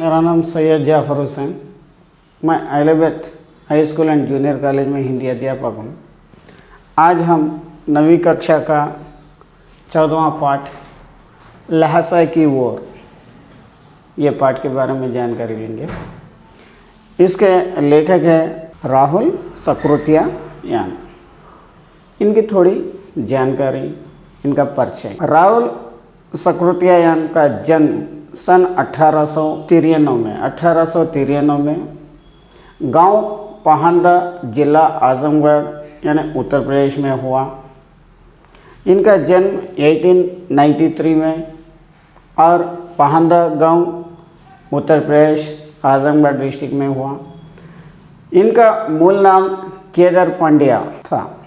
मेरा नाम सैयद जाफ़र हुसैन। मैं elevate high school and junior college में हिंदी अध्यापक हूँ। आज हम 9वीं कक्षा का 14वां पाठ लहसा की ओर, ये पाठ के बारे में जानकारी लेंगे। इसके लेखक है राहुल सकृत्यायन। इनकी थोड़ी जानकारी, इनका परिचय। राहुल सकृत्यायन का जन्म सन 1893 में गांव पहांदा, जिला आजमगढ़ यानी उत्तर प्रदेश में हुआ। इनका जन्म 1893 में और पहांदा गांव उत्तर प्रदेश आजमगढ़ डिस्ट्रिक्ट में हुआ। इनका मूल नाम केदार पांड्या था।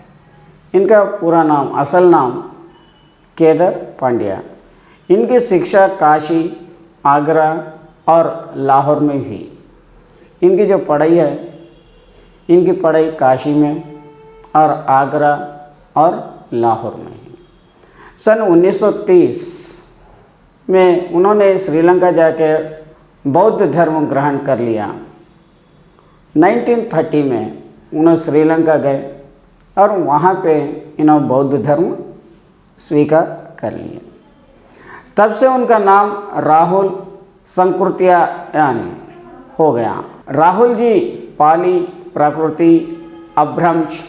इनका पूरा नाम, असल नाम केदार पांड्या। इनकी शिक्षा काशी, आगरा और लाहौर में हुई। इनकी जो पढ़ाई है, इनकी पढ़ाई काशी में और आगरा और लाहौर में हुई। सन 1930 में उन्होंने श्रीलंका जाकर बौद्ध धर्म ग्रहण कर लिया। 1930 में उन्होंने श्रीलंका गए और वहाँ पे इन्होंने बौद्ध धर्म स्वीकार कर लिया। तब से उनका नाम राहुल सकृत्यायन हो गया। राहुल जी पाली, प्राकृति, अभ्रंश,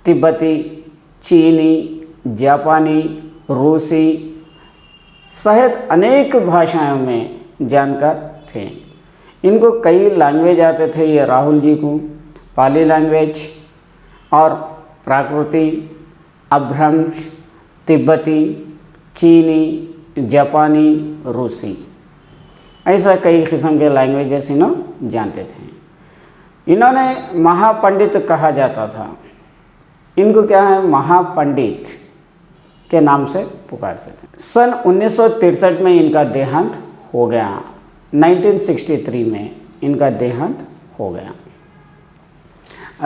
तिब्बती, चीनी, जापानी, रूसी सहित अनेक भाषाओं में जानकार थे। इनको कई लैंग्वेज आते थे। ये राहुल जी को पाली लैंग्वेज और प्राकृति, अभ्रंश, तिब्बती, चीनी, जापानी, रूसी ऐसा कई किस्म के लैंग्वेजेस इन्होंने जानते थे। इन्होंने महापंडित कहा जाता था। इनको क्या है, महापंडित के नाम से पुकारते थे। सन 1963 में इनका देहांत हो गया। 1963 में इनका देहांत हो गया।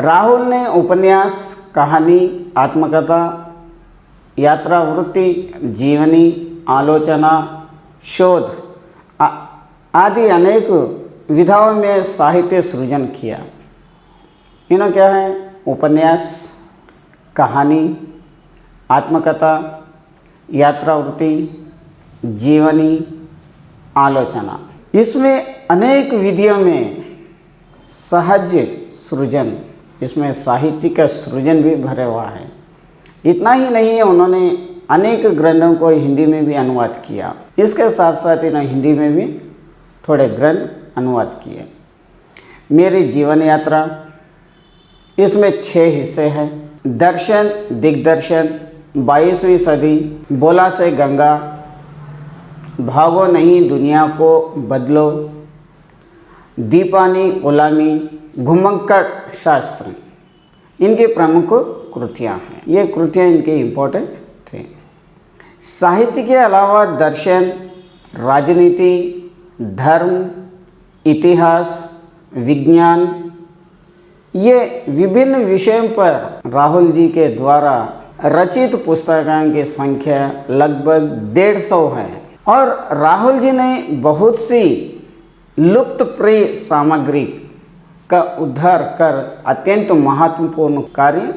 राहुल ने उपन्यास, कहानी, आत्मकथा, यात्रा वृत्ति, जीवनी, आलोचना, शोध आदि अनेक विधाओं में साहित्य सृजन किया। इन्होंने क्या है, उपन्यास, कहानी, आत्मकथा, यात्रा वृत्ति, जीवनी, आलोचना, इसमें अनेक विधियों में सहज सृजन, इसमें साहित्य का सृजन भी भरा हुआ है। इतना ही नहीं है, उन्होंने अनेक ग्रंथों को हिंदी में भी अनुवाद किया। इसके साथ साथ इन्होंने हिंदी में भी थोड़े ग्रंथ अनुवाद किए। मेरी जीवन यात्रा, इसमें 6 हिस्से हैं। दर्शन, दिग्दर्शन, 22वीं सदी, बोला से गंगा, भागो नहीं दुनिया को बदलो, दीपानी गुलामी, घुमक्कड़ शास्त्र, इनकी प्रमुख कृतियाँ हैं। ये कृतियाँ इनके इम्पोर्टेंट थे। साहित्य के अलावा दर्शन, राजनीति, धर्म, इतिहास, विज्ञान, ये विभिन्न विषयों पर राहुल जी के द्वारा रचित पुस्तकों की संख्या लगभग 150 है। और राहुल जी ने बहुत सी लुप्तप्राय सामग्री का उद्धार कर अत्यंत महत्वपूर्ण कार्य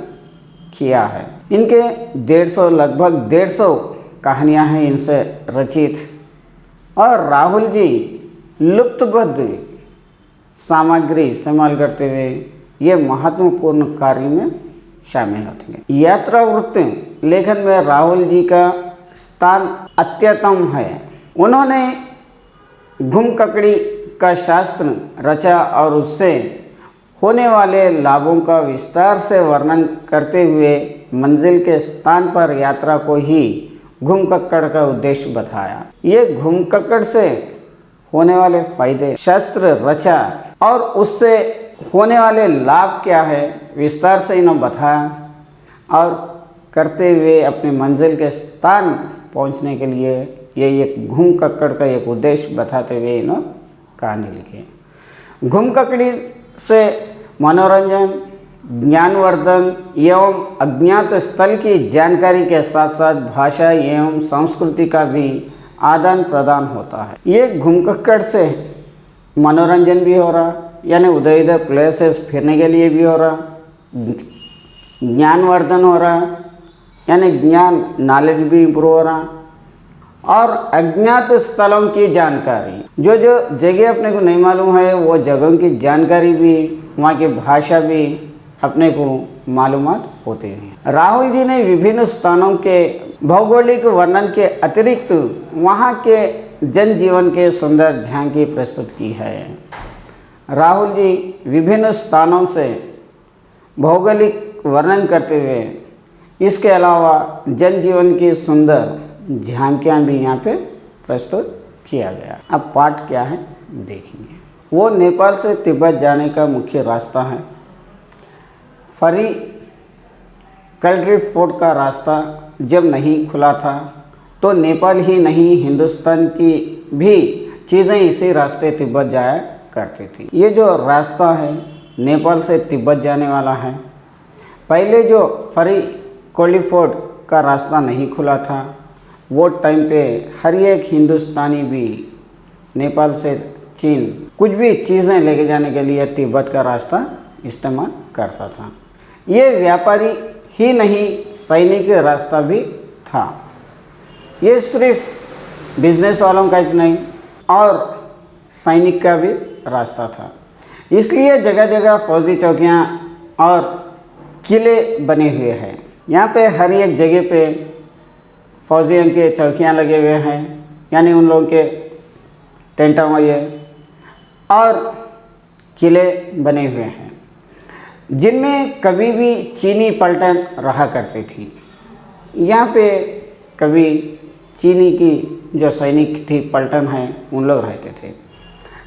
किया है। इनके 150 लगभग 150 कहानियाँ हैं इनसे रचित। और राहुल जी लुप्तबद्ध सामग्री इस्तेमाल करते हुए ये महत्वपूर्ण कार्य में शामिल होते हैं। यात्रा वृत्त लेखन में राहुल जी का स्थान अत्यतम है। उन्होंने घुमक्कड़ी का शास्त्र रचा और उससे होने वाले लाभों का विस्तार से वर्णन करते हुए मंजिल के स्थान पर यात्रा को ही घुमक्कड़ का उद्देश्य बताया। ये घुमक्कड़ से होने वाले फायदे, शास्त्र रचा और उससे होने वाले लाभ क्या है, विस्तार से इन्होंने बताया और करते हुए अपने मंजिल के स्थान पहुंचने के लिए ये एक घुमक्कड़ का एक उद्देश्य बताते हुए इन्होंने कहानी लिखी। घुमक्कड़ी से मनोरंजन, ज्ञानवर्धन एवं अज्ञात स्थल की जानकारी के साथ साथ भाषा एवं संस्कृति का भी आदान प्रदान होता है। ये घुमक्कड़ से मनोरंजन भी हो रहा, यानी उधर इधर प्लेसेस फिरने के लिए भी हो रहा, ज्ञानवर्धन हो रहा, यानी ज्ञान नॉलेज भी इम्प्रूव हो रहा, और अज्ञात स्थलों की जानकारी, जो जो जगह अपने को नहीं मालूम है वो जगहों की जानकारी भी, वहाँ की भाषा भी अपने को मालूमात होते हैं। राहुल जी ने विभिन्न स्थानों के भौगोलिक वर्णन के अतिरिक्त वहाँ के जनजीवन के सुंदर झांकी प्रस्तुत की है। राहुल जी विभिन्न स्थानों से भौगोलिक वर्णन करते हुए इसके अलावा जनजीवन की सुंदर झांकियाँ भी यहाँ पे प्रस्तुत किया गया। अब पाठ क्या है देखेंगे। वो नेपाल से तिब्बत जाने का मुख्य रास्ता है। फरी कल्ड्री फोर्ट का रास्ता जब नहीं खुला था तो नेपाल ही नहीं हिंदुस्तान की भी चीज़ें इसी रास्ते तिब्बत जाया करती थी। ये जो रास्ता है नेपाल से तिब्बत जाने वाला है। पहले जो फरी कल्ड्री फोर्ट का रास्ता नहीं खुला था वो टाइम पे हर एक हिंदुस्तानी भी नेपाल से चीन कुछ भी चीज़ें लेके जाने के लिए तिब्बत का रास्ता इस्तेमाल करता था। ये व्यापारी ही नहीं सैनिक रास्ता भी था। ये सिर्फ बिजनेस वालों का ही नहीं और सैनिक का भी रास्ता था। इसलिए जगह जगह फौजी चौकियाँ और किले बने हुए हैं। यहाँ पे हर एक जगह पे फौजियों के चौकियाँ लगे हुए हैं, यानी उन लोगों के टेंटा हुए और किले बने हुए हैं जिनमें कभी भी चीनी पलटन रहा करती थी। यहाँ पे कभी चीनी की जो सैनिक थी पलटन है उन लोग रहते थे।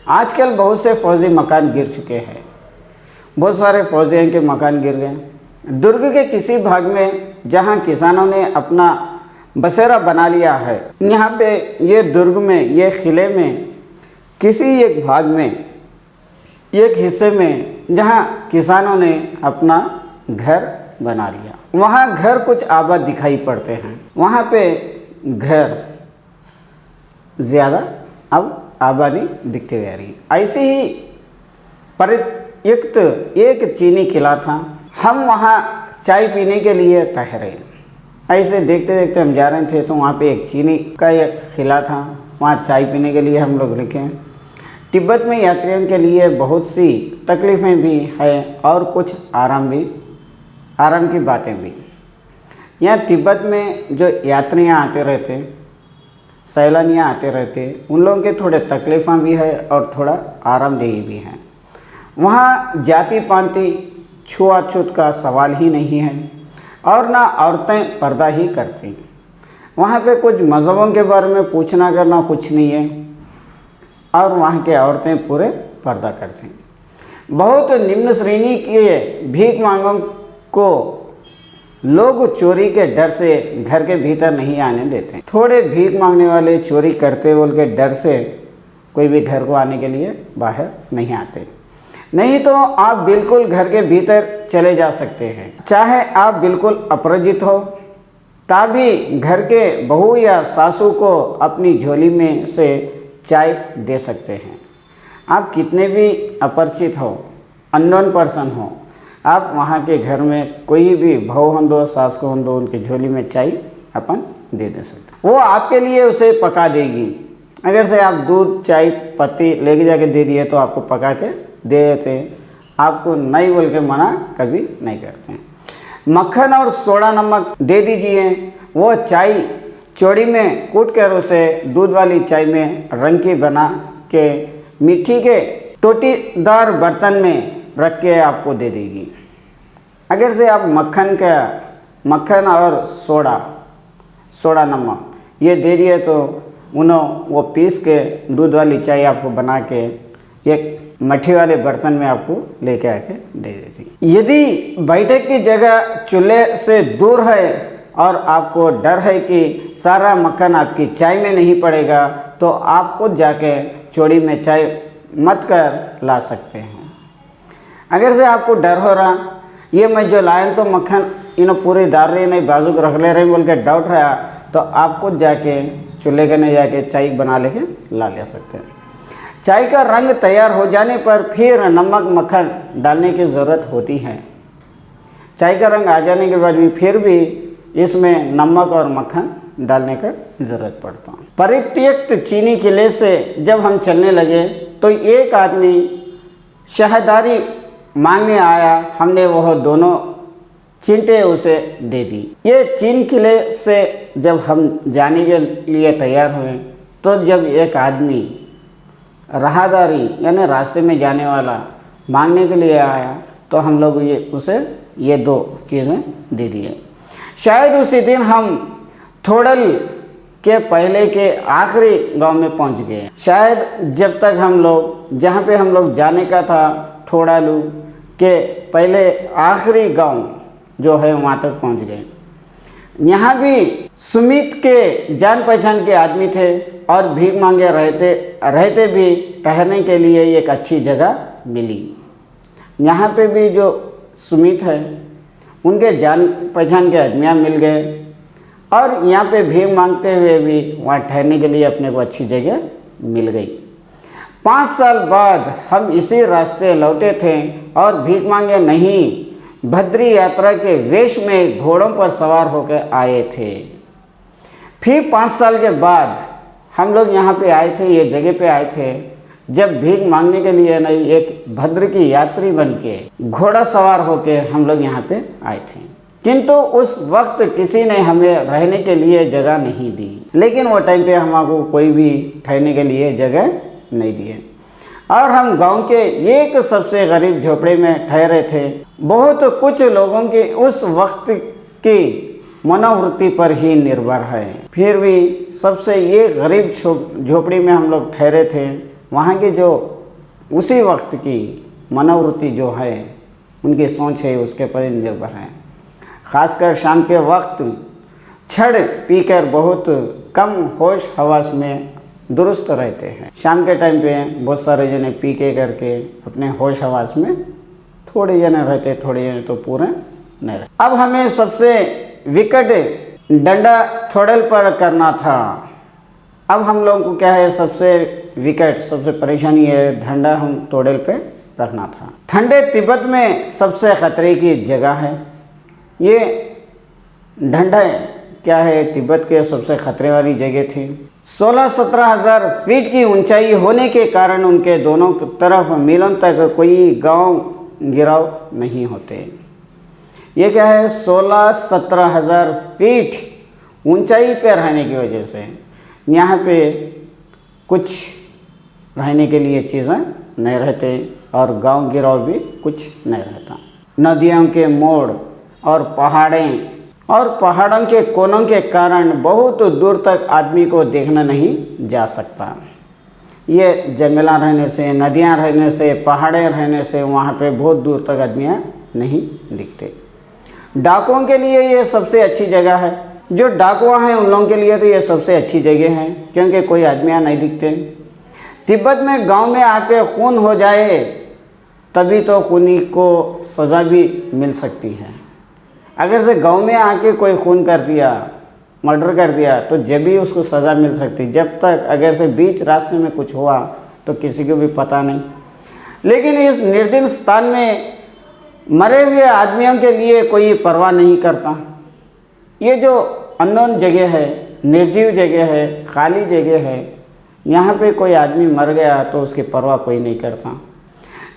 आजकल बहुत से फौजी मकान गिर चुके हैं, बहुत सारे फौजियों के मकान गिर गए। दुर्ग के किसी भाग में जहाँ किसानों ने अपना बसेरा बना लिया है, यहाँ पे ये दुर्ग में ये किले में किसी एक भाग में एक हिस्से में जहाँ किसानों ने अपना घर बना लिया, वहाँ घर कुछ आबाद दिखाई पड़ते हैं। वहाँ पे घर ज़्यादा अब आबादी दिखते हुए आ रही। ऐसे ही परित्यक्त एक चीनी किला था। हम वहाँ चाय पीने के लिए ठहरे। ऐसे देखते देखते हम जा रहे थे तो वहाँ पे एक चीनी का एक किला था, वहाँ चाय पीने के लिए हम लोग रुके। तिब्बत में यात्रियों के लिए बहुत सी तकलीफ़ें भी हैं और कुछ आराम की बातें भी। यहाँ तिब्बत में जो यात्रियाँ आते रहते, सैलानियाँ आते रहते, उन लोगों के थोड़े तकलीफ़ें भी है और थोड़ा आरामदेही भी है। वहाँ जाति पाति छुआछूत का सवाल ही नहीं है और ना औरतें पर्दा ही करती। वहाँ पे कुछ मज़हबों के बारे में पूछना करना कुछ नहीं है और वहाँ के औरतें पूरे पर्दा करती। बहुत निम्न श्रेणी के भीख मांगों को लोग चोरी के डर से घर के भीतर नहीं आने देते। थोड़े भीख मांगने वाले चोरी करते बोल के डर से कोई भी घर को आने के लिए बाहर नहीं आते। नहीं तो आप बिल्कुल घर के भीतर चले जा सकते हैं। चाहे आप बिल्कुल अपरिचित हो तभी घर के बहू या सासू को अपनी झोली में से चाय दे सकते हैं। आप कितने भी अपरिचित हो, अननोन पर्सन हो, आप वहाँ के घर में कोई भी बहू हो दो सास को हो दो, उनकी झोली में चाय अपन दे सकते। वो आपके लिए उसे पका देगी। अगर से आप दूध चाय पत्ती लेके जाके दे दिए तो आपको पका के दे देते, आपको नहीं बोल के मना कभी नहीं करते। मक्खन और सोडा नमक दे दीजिए। वो चाय चौड़ी में कूट कर उसे दूध वाली चाय में रंग की बना के मिट्टी के टोटीदार बर्तन में रख के आपको दे देगी। अगर से आप मक्खन और सोडा नमक ये दे दिए तो उन्होंने वो पीस के दूध वाली चाय आपको बना के एक मट्टी वाले बर्तन में आपको लेके आके दे देती। यदि बैठक की जगह चूल्हे से दूर है और आपको डर है कि सारा मक्खन आपकी चाय में नहीं पड़ेगा तो आप खुद जाके चौड़ी में चाय मत कर ला सकते हैं। अगर से आपको डर हो रहा ये मैं जो लाए तो मक्खन इन्हें पूरी डाल रही नहीं बाजू को रख ले रहे बोल के डाउट रहा तो आप खुद जाके चूल्हे के नहीं जाके चाय बना लेके ला ले सकते हैं। चाय का रंग तैयार हो जाने पर फिर नमक मक्खन डालने की ज़रूरत होती है। चाय का रंग आ जाने के बाद भी फिर भी इसमें नमक और मक्खन डालने का ज़रूरत पड़ता है। परित्यक्त चीनी किले से जब हम चलने लगे तो एक आदमी शहदारी मांगने आया। हमने वह दोनों चींटे उसे दे दी। ये चीन किले से जब हम जाने के लिए तैयार हुए तो जब एक आदमी राहदारी यानी रास्ते में जाने वाला मांगने के लिए आया तो हम लोग उसे ये दो चीज़ें दे दिए। शायद उसी दिन हम थोड़ल के पहले के आखिरी गांव में पहुंच गए। शायद जब तक हम लोग जहां पे हम लोग जाने का था थोड़ालू के पहले आखिरी गांव जो है वहां तक पहुंच गए। यहाँ भी सुमित के जान पहचान के आदमी थे और भीख मांगे रहते भी ठहरने के लिए एक अच्छी जगह मिली। यहाँ पे भी जो सुमित है उनके जान पहचान के आदमियाँ मिल गए और यहाँ पे भीख मांगते हुए भी वहाँ ठहरने के लिए अपने को अच्छी जगह मिल गई। 5 साल बाद हम इसी रास्ते लौटे थे और भीख मांगे नहीं भद्री यात्रा के वेश में घोड़ों पर सवार होकर आए थे। फिर 5 साल के बाद हम लोग यहाँ पे आए थे, ये जगह पे आए थे जब भीख मांगने के लिए नहीं एक भद्र की यात्री बन के घोड़ा सवार होके हम लोग यहाँ पे आए थे। किंतु उस वक्त किसी ने हमें रहने के लिए जगह नहीं दी। लेकिन वो टाइम पे हमको कोई भी ठहरने के लिए जगह नहीं दिए और हम गांव के एक सबसे गरीब झोपड़े में ठहरे थे। बहुत कुछ लोगों के उस वक्त की मनोवृत्ति पर ही निर्भर है। फिर भी सबसे ये गरीब झोपड़ी में हम लोग ठहरे थे। वहाँ की जो उसी वक्त की मनोवृत्ति जो है उनकी सोच है उसके पर ही निर्भर है। ख़ासकर शाम के वक्त छड़ पीकर बहुत कम होश हवास में दुरुस्त रहते हैं। शाम के टाइम पे बहुत सारे जने पी के करके अपने होश हवास में थोड़े जने रहते, थोड़े जने तो पूरे नहीं रहते। अब हमें सबसे विकट डंडा थोड़ल पर करना था। अब हम लोगों को क्या है सबसे विकट सबसे परेशानी है डंडा हम थोड़ल पे रखना था। ठंडे तिब्बत में सबसे खतरे की जगह है। ये डंडा क्या है तिब्बत के सबसे खतरे वाली जगह थी। 16-17 हज़ार फीट की ऊंचाई होने के कारण उनके दोनों तरफ मीलों तक कोई गांव गिराव नहीं होते। ये क्या है 16-17 हज़ार फीट ऊंचाई पे रहने की वजह से यहाँ पे कुछ रहने के लिए चीज़ें नहीं रहते और गांव गिराव भी कुछ नहीं रहता। नदियों के मोड़ और पहाड़ों के कोनों के कारण बहुत दूर तक आदमी को देखना नहीं जा सकता। ये जंगलां रहने से, नदियाँ रहने से, पहाड़ें रहने से वहाँ पे बहुत दूर तक आदमियाँ नहीं दिखते। डाकुओं के लिए ये सबसे अच्छी जगह है। जो डाकुआ हैं उन लोगों के लिए तो ये सबसे अच्छी जगह है क्योंकि कोई आदमियाँ नहीं दिखते। तिब्बत में गांव में आके खून हो जाए तभी तो खूनी को सज़ा भी मिल सकती है। अगर से गांव में आके कोई खून कर दिया, मर्डर कर दिया तो जब भी उसको सज़ा मिल सकती। जब तक अगर से बीच रास्ते में कुछ हुआ तो किसी को भी पता नहीं। लेकिन इस निर्जन स्थान में मरे हुए आदमियों के लिए कोई परवाह नहीं करता। ये जो अननोन जगह है, निर्जीव जगह है, खाली जगह है, यहाँ पे कोई आदमी मर गया तो उसकी परवाह कोई नहीं करता।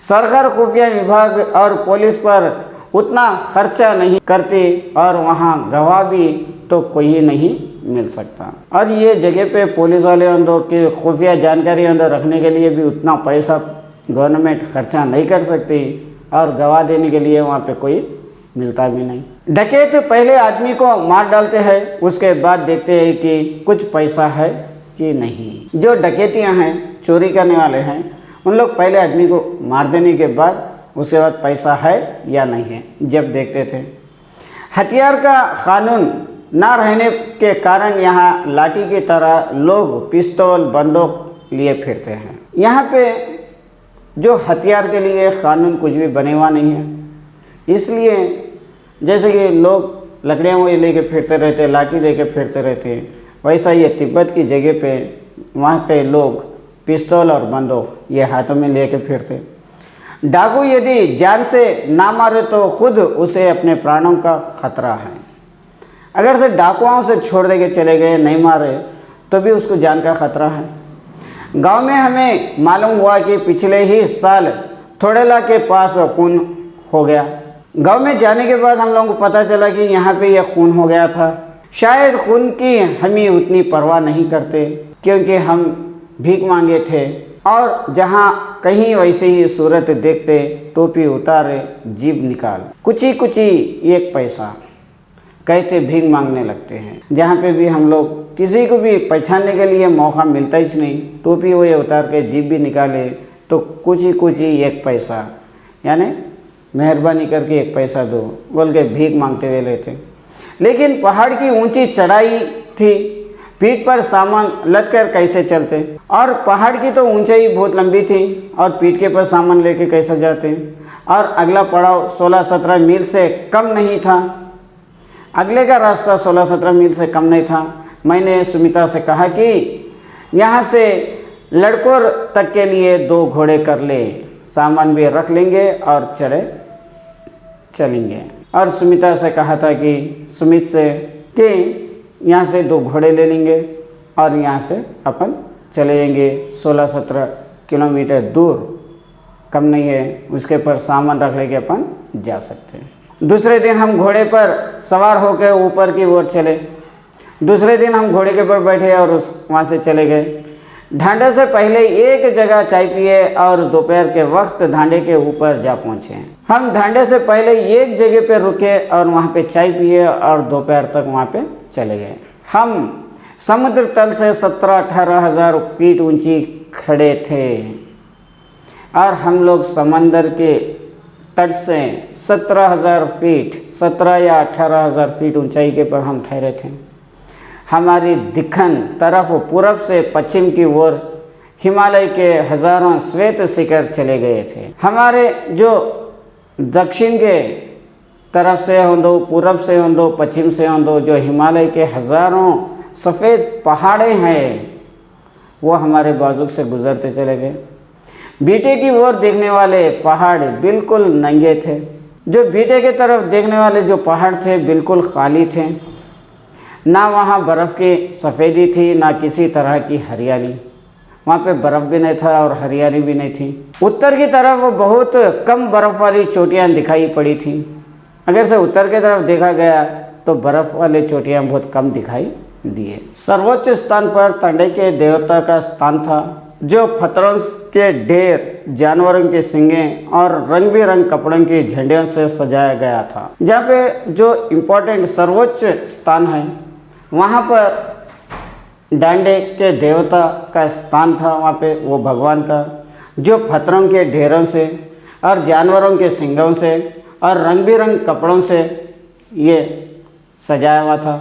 सरकार खुफिया विभाग और पुलिस पर उतना खर्चा नहीं करती और वहाँ गवाह भी तो कोई नहीं मिल सकता। और ये जगह पे पुलिस वाले अंदर की खुफिया जानकारी अंदर रखने के लिए भी उतना पैसा गवर्नमेंट खर्चा नहीं कर सकती और गवाह देने के लिए वहाँ पे कोई मिलता भी नहीं। डकैत पहले आदमी को मार डालते हैं, उसके बाद देखते हैं कि कुछ पैसा है कि नहीं। जो डकैतियाँ हैं, चोरी करने वाले हैं, उन लोग पहले आदमी को मार देने के बाद उसके बाद पैसा है या नहीं है जब देखते थे। हथियार का कानून ना रहने के कारण यहाँ लाठी की तरह लोग पिस्तौल बंदूक लिए फिरते हैं। यहाँ पे जो हथियार के लिए कानून कुछ भी बने हुआ नहीं है, इसलिए जैसे कि लोग लकड़ियाँ वो लेके फिरते रहते, लाठी लेके फिरते रहते, वैसा ये तिब्बत की जगह पे वहाँ पे लोग पिस्तौल और बंदूक ये हाथों में लेके फिरते। डाकू यदि जान से ना मारे तो खुद उसे अपने प्राणों का खतरा है। अगर से डाकुओं से छोड़ दे के चले गए, नहीं मारे, तो भी उसको जान का खतरा है। गांव में हमें मालूम हुआ कि पिछले ही साल थोड़ेला के पास खून हो गया। गांव में जाने के बाद हम लोगों को पता चला कि यहाँ पे यह खून हो गया था। शायद खून की हमें उतनी परवाह नहीं करते, क्योंकि हम भीख मांगे थे और जहाँ कहीं वैसे ही सूरत देखते, टोपी उतारे, जीभ निकाल, कुची कुची 1 पैसा कहते भीख मांगने लगते हैं। जहाँ पे भी हम लोग किसी को भी पहचानने के लिए मौका मिलता ही नहीं, टोपी वो उतार के जीभ भी निकाले तो कुची कुची 1 पैसा, यानी मेहरबानी करके 1 पैसा दो बोल के भीख मांगते हुए लेते। लेकिन पहाड़ की ऊंची चढ़ाई थी, पीठ पर सामान लद कर कैसे चलते, और पहाड़ की तो ऊंचाई बहुत लंबी थी और पीठ के पर सामान लेके कैसे जाते। और अगला पड़ाव 16-17 मील से कम नहीं था। अगले का रास्ता 16-17 मील से कम नहीं था। मैंने सुमिता से कहा कि यहाँ से लड़कों तक के लिए 2 घोड़े कर ले, सामान भी रख लेंगे और चलेंगे। और सुमिता से कहा था कि सुमित से कि यहाँ से 2 घोड़े ले लेंगे और यहाँ से अपन चले जाएंगे 16-17 किलोमीटर दूर, कम नहीं है, उसके पर सामान रख लेके अपन जा सकते हैं। दूसरे दिन हम घोड़े पर सवार होकर ऊपर की ओर चले। दूसरे दिन हम घोड़े के ऊपर बैठे और वहाँ से चले गए। ढांडे से पहले एक जगह चाय पिए और दोपहर के वक्त ढांडे के ऊपर जा पहुँचे। हम ढांडे से पहले एक जगह पे रुके और वहाँ पे चाय पिए और दोपहर तक वहाँ पे चले गए। हम समुद्र तल से 17-18 हज़ार फीट ऊंची खड़े थे और हम लोग समंदर के तट से 17,000 फीट, 17 या 18,000 फीट ऊंचाई के पर हम ठहरे थे। हमारी दिखन तरफ पूरब से पश्चिम की ओर हिमालय के हजारों श्वेत शिखर चले गए थे। हमारे जो दक्षिण के तरफ से होंदो, पूरब से होंदो, पश्चिम से होंदो, जो हिमालय के हजारों सफ़ेद पहाड़े हैं वो हमारे बाजू से गुजरते चले गए। बीटे की ओर देखने वाले पहाड़ बिल्कुल नंगे थे। जो बीटे की तरफ देखने वाले जो पहाड़ थे बिल्कुल खाली थे, ना वहाँ बर्फ़ की सफ़ेदी थी ना किसी तरह की हरियाली। वहाँ पे बर्फ़ भी नहीं था और हरियाली भी नहीं थी। उत्तर की तरफ बहुत कम बर्फ़ वाली चोटियाँ दिखाई पड़ी थी। अगर से उत्तर की तरफ देखा गया तो बर्फ़ वाले चोटियाँ बहुत कम दिखाई दिए। सर्वोच्च स्थान पर तंडे के देवता का स्थान था, जो पत्थरों के ढेर, जानवरों के सींगें और रंग बिरंग कपड़ों के झंडियों से सजाया गया था। जहाँ पे जो इम्पोर्टेंट सर्वोच्च स्थान है वहाँ पर डांडे के देवता का स्थान था। वहाँ पे वो भगवान का, जो पत्थरों के ढेरों से और जानवरों के सींगों से और रंग बिरंग कपड़ों से ये सजाया हुआ था।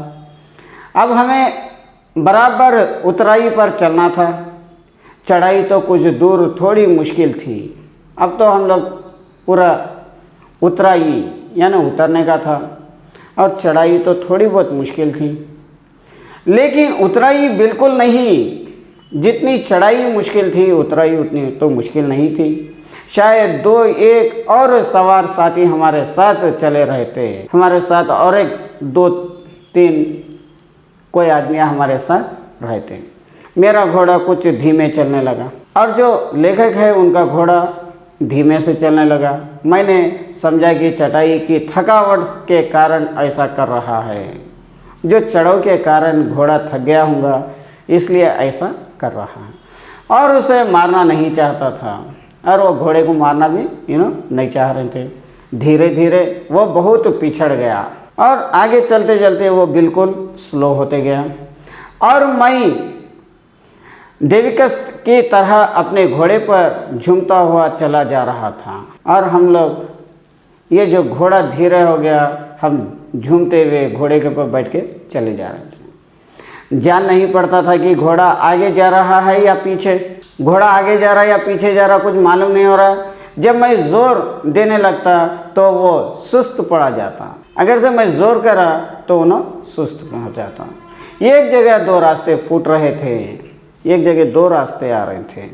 अब हमें बराबर उतराई पर चलना था। चढ़ाई तो कुछ दूर थोड़ी मुश्किल थी। अब तो हम लोग पूरा उतराई यानी उतरने का था और चढ़ाई तो थोड़ी बहुत मुश्किल थी, लेकिन उतराई बिल्कुल नहीं। जितनी चढ़ाई मुश्किल थी उतराई उतनी तो मुश्किल नहीं थी। शायद 2-1 और सवार साथी हमारे साथ चले रहते, हमारे साथ और 1-2-3 कोई आदमी हमारे साथ रहते। मेरा घोड़ा कुछ धीमे चलने लगा और जो लेखक है उनका घोड़ा धीमे से चलने लगा। मैंने समझा कि चटाई की थकावट के कारण ऐसा कर रहा है, जो चढ़ाव के कारण घोड़ा थक गया होगा इसलिए ऐसा कर रहा है, और उसे मारना नहीं चाहता था और वो घोड़े को मारना भी नहीं चाह रहे थे। धीरे धीरे वो बहुत पिछड़ गया और आगे चलते चलते वो बिल्कुल स्लो होते गया और मैं देविकस की तरह अपने घोड़े पर झूमता हुआ चला जा रहा था। और हम लोग ये जो घोड़ा धीरे हो गया, हम झूमते हुए घोड़े के ऊपर बैठ के चले जा रहे थे। जान नहीं पड़ता था कि घोड़ा आगे जा रहा है या पीछे, घोड़ा आगे जा रहा है या पीछे जा रहा, कुछ मालूम नहीं हो रहा। जब मैं ज़ोर देने लगता तो वो सुस्त पड़ा जाता, अगर से मैं ज़ोर करा तो वो सुस्त हो जाता। एक जगह 2 रास्ते फूट रहे थे, एक जगह 2 रास्ते आ रहे थे।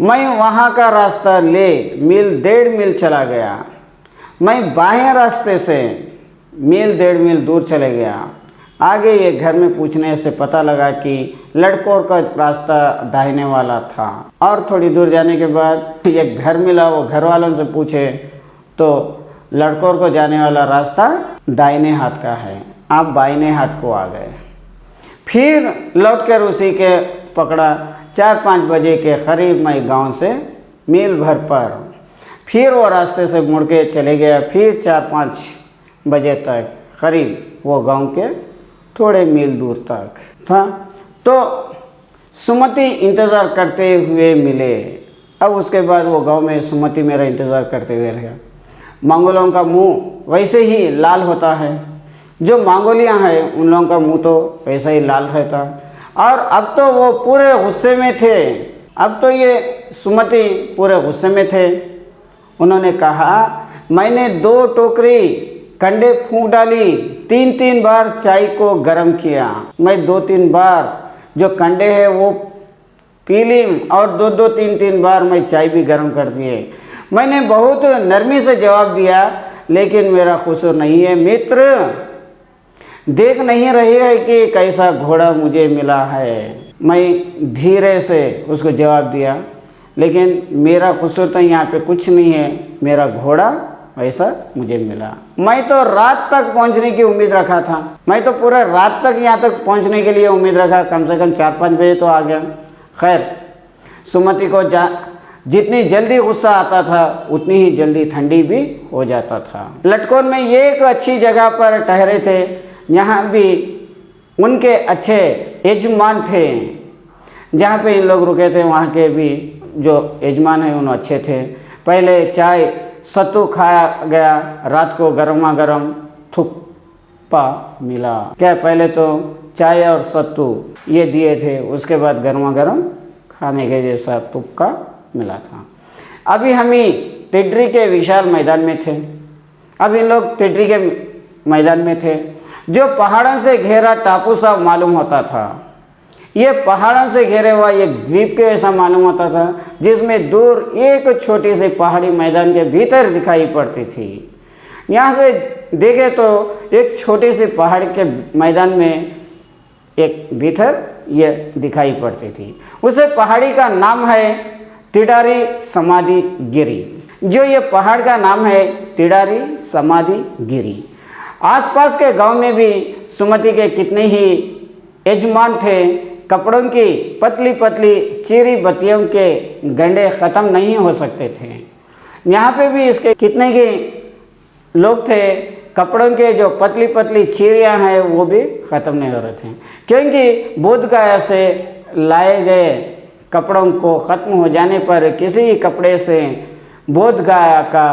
मैं वहाँ का रास्ता ले मील 1.5 मील चला गया। मैं बाएं रास्ते से मील 1.5 मील दूर चले गया। आगे ये घर में पूछने से पता लगा कि लड़कों का रास्ता दाहिने वाला था। और थोड़ी दूर जाने के बाद एक घर मिला, वो घर वालों से पूछे तो लड़कों को जाने वाला रास्ता दाहिने हाथ का है, आप बाइने हाथ को आ गए। फिर लौटकर उसी के पकड़ा। 4-5 बजे के करीब मैं गांव से मील भर पर फिर वो रास्ते से मुड़ के चले गया। फिर 4-5 बजे तक करीब वो गांव के थोड़े मील दूर तक था। तो सुमति इंतज़ार करते हुए मिले। अब उसके बाद वो गांव में सुमति मेरा इंतज़ार करते हुए रहा। मंगोलों का मुंह वैसे ही लाल होता है, जो मंगोलियाँ हैं उन लोगों का मुंह तो वैसा ही लाल रहता। और अब तो वो पूरे गुस्से में थे। अब तो ये सुमति पूरे गुस्से में थे। उन्होंने कहा, मैंने 2 टोकरी कंडे फूंक डाली, 3-3 बार चाय को गर्म किया। मैं 2-3 बार जो कंडे हैं वो पी ली और 2-2, 3-3 बार मैं चाय भी गर्म कर दिए। मैंने बहुत नरमी से जवाब दिया, लेकिन मेरा कसूर नहीं है मित्र। देख नहीं रही है कि कैसा घोड़ा मुझे मिला है। मैं धीरे से उसको जवाब दिया, लेकिन मेरा कसूर तो यहाँ पे कुछ नहीं है, मेरा घोड़ा ऐसा मुझे मिला। मैं तो रात तक पहुंचने की उम्मीद रखा था। मैं तो पूरा रात तक यहाँ तक पहुंचने के लिए उम्मीद रखा, कम से कम 4-5 बजे तो आ गया। खैर, सुमति को जितनी जल्दी गुस्सा आता था उतनी ही जल्दी ठंडी भी हो जाता था। लटकोन में ये एक अच्छी जगह पर ठहरे थे। यहाँ भी उनके अच्छे यजमान थे। जहाँ पे इन लोग रुके थे वहाँ के भी जो यजमान हैं उन अच्छे थे। पहले चाय सत्तू खाया गया, रात को गर्मा गर्म थुप्पा मिला। क्या पहले तो चाय और सत्तू ये दिए थे, उसके बाद गर्मा गर्म खाने के जैसा तुक्का मिला था। अभी हम ही तिड्री के विशाल मैदान में थे। अब इन लोग तिड्री के मैदान में थे, जो पहाड़ों से घेरा टापू सा मालूम होता था। ये पहाड़ों से घिरे हुआ एक द्वीप के ऐसा मालूम होता था, जिसमें दूर एक छोटी सी पहाड़ी मैदान के भीतर दिखाई पड़ती थी। यहाँ से देखे तो एक छोटी सी पहाड़ के मैदान में एक भीतर ये दिखाई पड़ती थी। उसे पहाड़ी का नाम है तिडारी समाधि गिरी। जो ये पहाड़ का नाम है तिडारी समाधि गिरी। आसपास के गांव में भी सुमति के कितने ही यजमान थे। कपड़ों की पतली पतली चीरी बत्तियों के गंडे ख़त्म नहीं हो सकते थे। यहाँ पे भी इसके कितने ही लोग थे। कपड़ों के जो पतली पतली चीरियाँ हैं वो भी ख़त्म नहीं हो रहे थे, क्योंकि बोध गया से लाए गए कपड़ों को ख़त्म हो जाने पर किसी कपड़े से बोध गया का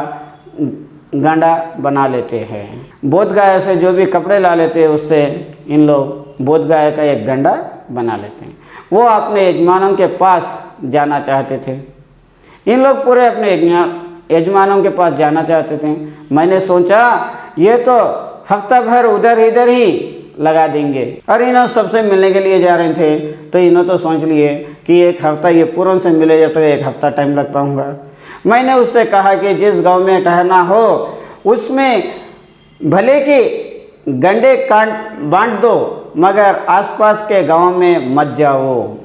गंडा बना लेते हैं। बोध गया से जो भी कपड़े ला लेते हैं उससे इन लोग बोध गया का एक गंडा बना लेते हैं। वो अपने यजमानों के पास जाना चाहते थे। इन लोग पूरे अपने यजमानों के पास जाना चाहते थे। मैंने सोचा ये तो हफ्ता भर उधर इधर ही लगा देंगे। और इन्हों सबसे मिलने के लिए जा रहे थे, तो इन्हों तो सोच लिए कि एक हफ्ता ये पूर्ण से मिले तो एक हफ्ता टाइम लग पाऊँगा। मैंने उससे कहा कि जिस गांव में ठहरना हो उसमें भले कि गंडे काट बांट दो, मगर आसपास के गांव में मत जाओ।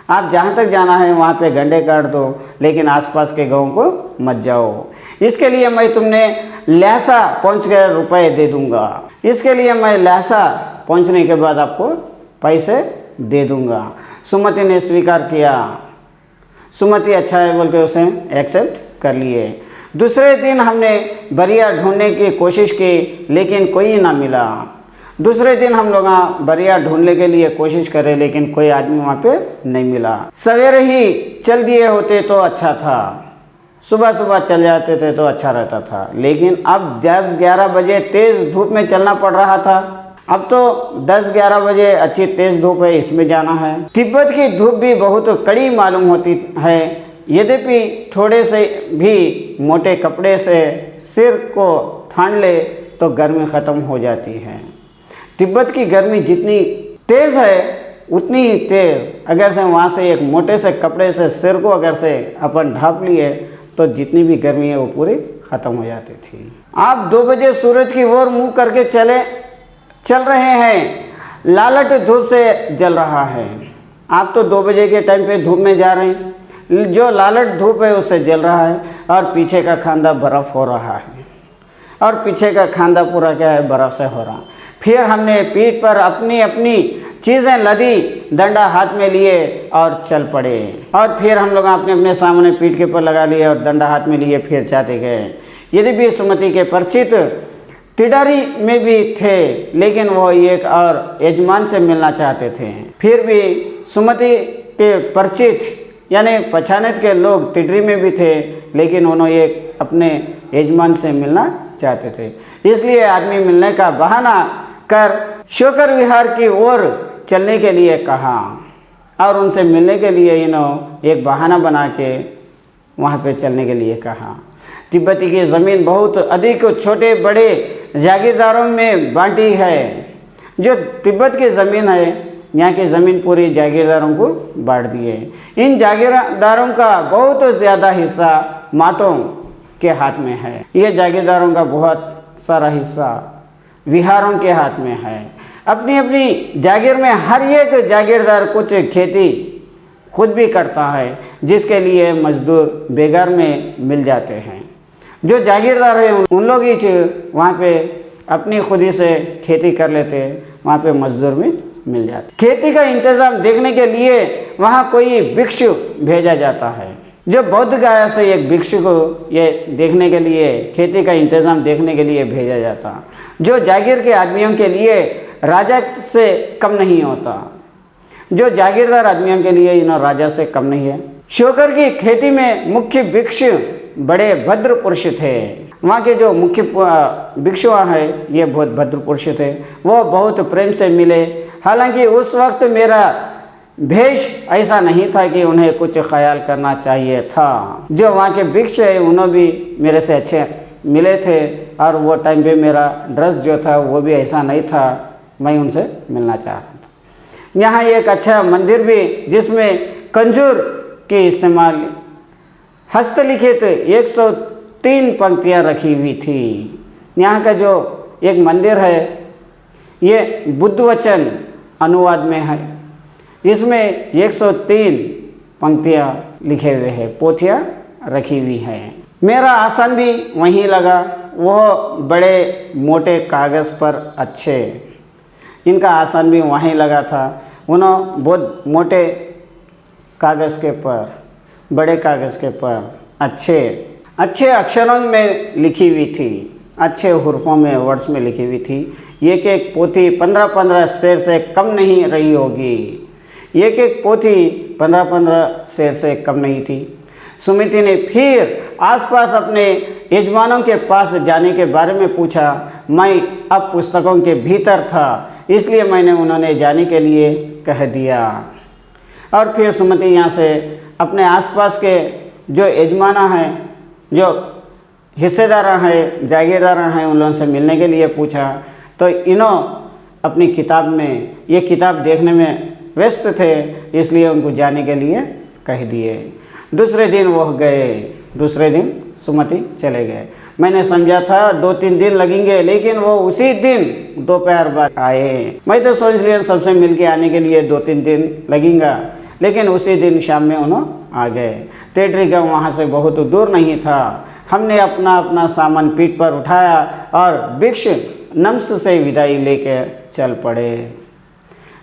आप जहां तक जाना है वहां पे गंडे काट दो, लेकिन आसपास के गांव को मत जाओ। इसके लिए मैं तुमने लहसा पहुंच कर रुपए दे दूंगा। इसके लिए मैं लहसा पहुंचने के बाद आपको पैसे दे दूंगा। सुमति ने स्वीकार किया। सुमति अच्छा है बोल के उसे एक्सेप्ट कर लिए। दूसरे दिन हमने बरिया ढूंढने की कोशिश की, लेकिन कोई ना मिला। दूसरे दिन हम लोग बरिया ढूंढने के लिए कोशिश करे, लेकिन कोई आदमी वहाँ पे नहीं मिला। सवेरे ही चल दिए होते तो अच्छा था, सुबह सुबह चल जाते थे तो अच्छा रहता था। लेकिन अब 10-11 बजे तेज़ धूप में चलना पड़ रहा था। अब तो 10-11 बजे अच्छी तेज़ धूप है, इसमें जाना है। तिब्बत की धूप भी बहुत कड़ी मालूम होती है। यद्यपि थोड़े से भी मोटे कपड़े से सिर को थान ले तो गर्मी ख़त्म हो जाती है। तिब्बत की गर्मी जितनी तेज़ है उतनी ही तेज़ अगर से वहाँ से एक मोटे से कपड़े से सिर को अगर से अपन ढाँप लिए तो जितनी भी गर्मी है वो पूरी ख़त्म हो जाती थी। आप 2 बजे सूरज की ओर मुँह करके चल रहे हैं, लालट धूप से जल रहा है। आप तो 2 बजे के टाइम पे धूप में जा रहे हैं, जो लालट धूप है उससे जल रहा है और पीछे का खांदा बर्फ़ हो रहा है और पीछे का खांदा पूरा क्या है, बर्फ़ से हो रहा। फिर हमने पीठ पर अपनी अपनी चीज़ें लदी, डंडा हाथ में लिए और चल पड़े। और फिर हम लोग अपने अपने सामने पीठ के ऊपर लगा लिए और डंडा हाथ में लिए फिर जाते गए। यदि भी सुमति के परिचित तिडारी में भी थे, लेकिन वो एक और यजमान से मिलना चाहते थे। फिर भी सुमति के परिचित यानी पछानेत के लोग तिडरी में भी थे, लेकिन उन्होंने एक अपने यजमान से मिलना चाहते थे। इसलिए आदमी मिलने का बहाना कर शोकर विहार की ओर चलने के लिए कहा और उनसे मिलने के लिए इन्होंने एक बहाना बना के वहाँ पे चलने के लिए कहा। तिब्बती की ज़मीन बहुत अधिक छोटे बड़े जागीरदारों में बांटी है। जो तिब्बत की ज़मीन है, यहाँ की ज़मीन पूरी जागीरदारों को बांट दी है। इन जागीरदारों का बहुत ज़्यादा हिस्सा माटों के हाथ में है। ये जागीरदारों का बहुत सारा हिस्सा विहारों के हाथ में है। अपनी अपनी जागीर में हर एक जागीरदार कुछ खेती खुद भी करता है, जिसके लिए मजदूर बेगार में मिल जाते हैं। जो जागीरदार हैं उन लोग ही वहाँ पे अपनी खुदी से खेती कर लेते हैं, वहाँ पे मजदूर भी मिल जाते। खेती का इंतज़ाम देखने के लिए वहाँ कोई भिक्षु भेजा जाता है। जो बौद्ध गया से एक भिक्षु को ये देखने के लिए, खेती का इंतज़ाम देखने के लिए भेजा जाता, जो जागीर के आदमियों के लिए राजा से कम नहीं होता। जो जागीरदार आदमियों के लिए इन्हों राजा से कम नहीं है। शोकर की खेती में मुख्य भिक्षु बड़े भद्र पुरुष थे। वहाँ के जो मुख्य भिक्षु हैं ये बहुत भद्र पुरुष थे। वो बहुत प्रेम से मिले। हालांकि उस वक्त मेरा भेष ऐसा नहीं था कि उन्हें कुछ ख्याल करना चाहिए था। जो वहाँ के भिक्षु है उन्होंने भी मेरे से अच्छे मिले थे और वो टाइम पे मेरा ड्रेस जो था वो भी ऐसा नहीं था, मैं उनसे मिलना चाह रहा था। यहाँ एक अच्छा मंदिर भी जिसमें कंजूर की इस्तेमाल हस्तलिखित 103 पंक्तियाँ रखी हुई थी। यहाँ का जो एक मंदिर है ये बुद्ध वचन अनुवाद में है। इसमें 103 पंक्तियाँ लिखे हुए हैं, पोथियाँ रखी हुई हैं। मेरा आसन भी वहीं लगा। वह बड़े मोटे कागज़ पर अच्छे, इनका आसन भी वहीं लगा था। उन्होंने बहुत मोटे कागज़ के पर, बड़े कागज़ के पर अच्छे अक्षरों में लिखी हुई थी, अच्छे हुर्फों में वर्ड्स में लिखी हुई थी। एक एक पोथी 15-15 शेर से कम नहीं रही होगी। एक एक पोथी 15-15 शेर से कम नहीं थी। सुमिति ने फिर आसपास अपने यजमानों के पास जाने के बारे में पूछा। मैं अब पुस्तकों के भीतर था, इसलिए मैंने उन्होंने जाने के लिए कह दिया। और फिर सुमिति यहाँ से अपने आसपास के जो यजमाना हैं, जो हिस्सेदार हैं, जागीरदार हैं, उन लोगों से मिलने के लिए पूछा। तो इन्हों अपनी किताब में ये किताब देखने में व्यस्त थे, इसलिए उनको जाने के लिए कह दिए। दूसरे दिन वह गए। दूसरे दिन सुमति चले गए। मैंने समझा था 2-3 दिन लगेंगे, लेकिन वो उसी दिन दोपहर बाद आए। मैं तो सोच लिया सबसे मिल के आने के लिए 2-3 दिन लगेगा, लेकिन उसी दिन शाम में उन्होंने आ गए। तेडरी गाँव वहाँ से बहुत दूर नहीं था। हमने अपना अपना सामान पीठ पर उठाया और भिक्ष नम्स से विदाई लेके चल पड़े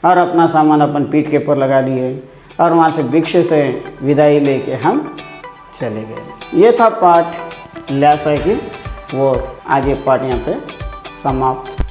और अपना सामान अपन पीठ के ऊपर लगा लिए और वहाँ से भिक्ष से विदाई लेके हम चले गए। ये था पाठ ल्यासा की। वो आज ये पाठ यहाँ पे समाप्त।